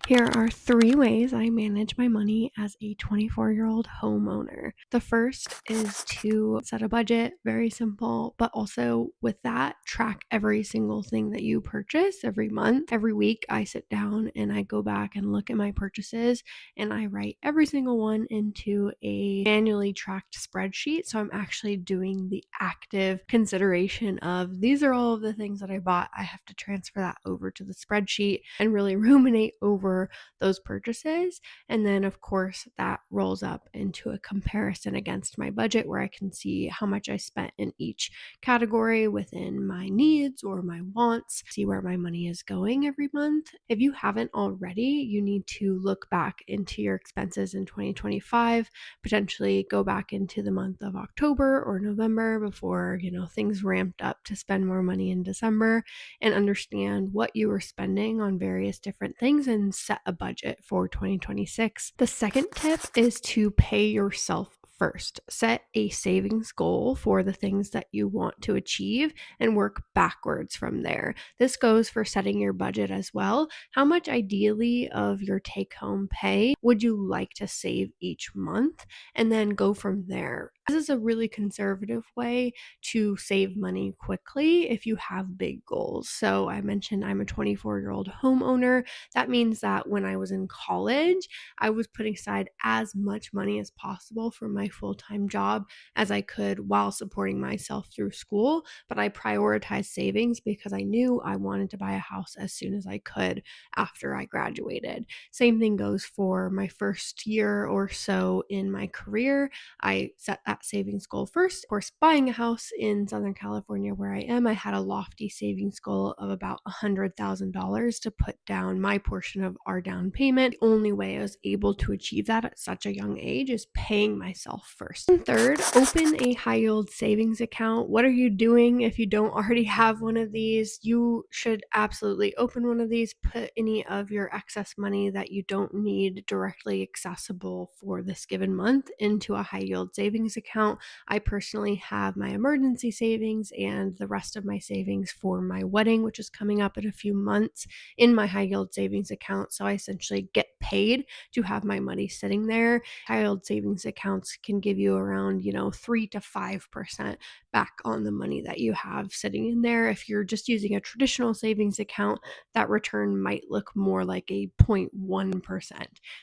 Here are 3 ways I manage my money as a 24-year-old homeowner. The first is to set a budget, very simple, but also with that, track every single thing that you purchase every month. Every week, I sit down and I go back and look at my purchases and I write every single one into a manually tracked spreadsheet. So I'm actually doing the active consideration of these are all of the things that I bought. I have to transfer that over to the spreadsheet and really ruminate over those purchases. And then, of course, that rolls up into a comparison against my budget where I can see how much I spent in each category within my needs or my wants, see where my money is going every month. If you haven't already, you need to look back into your expenses in 2025, potentially go back into the month of October or November before, things ramped up to spend more money in December, and understand what you were spending on various different things and set a budget for 2026. The second tip is to pay yourself first. Set a savings goal for the things that you want to achieve and work backwards from there. This goes for setting your budget as well. How much ideally of your take home pay would you like to save each month? And then go from there. This is a really conservative way to save money quickly if you have big goals. So I mentioned I'm a 24-year-old homeowner. That means that when I was in college, I was putting aside as much money as possible for my full-time job as I could while supporting myself through school. But I prioritized savings because I knew I wanted to buy a house as soon as I could after I graduated. Same thing goes for my first year or so in my career. I set that savings goal first. Of course, buying a house in Southern California where I am, I had a lofty savings goal of about $100,000 to put down my portion of our down payment. The only way I was able to achieve that at such a young age is paying myself first. And third, open a high yield savings account. What are you doing if you don't already have one of these? You should absolutely open one of these. Put any of your excess money that you don't need directly accessible for this given month into a high yield savings account. I personally have my emergency savings and the rest of my savings for my wedding, which is coming up in a few months, in my high yield savings account. So I essentially get paid to have my money sitting there. High yield savings accounts can give you around, 3 to 5% back on the money that you have sitting in there. If you're just using a traditional savings account, that return might look more like a 0.1%.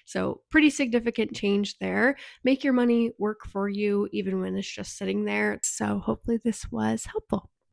So pretty significant change there. Make your money work for you even when it's just sitting there. So hopefully this was helpful.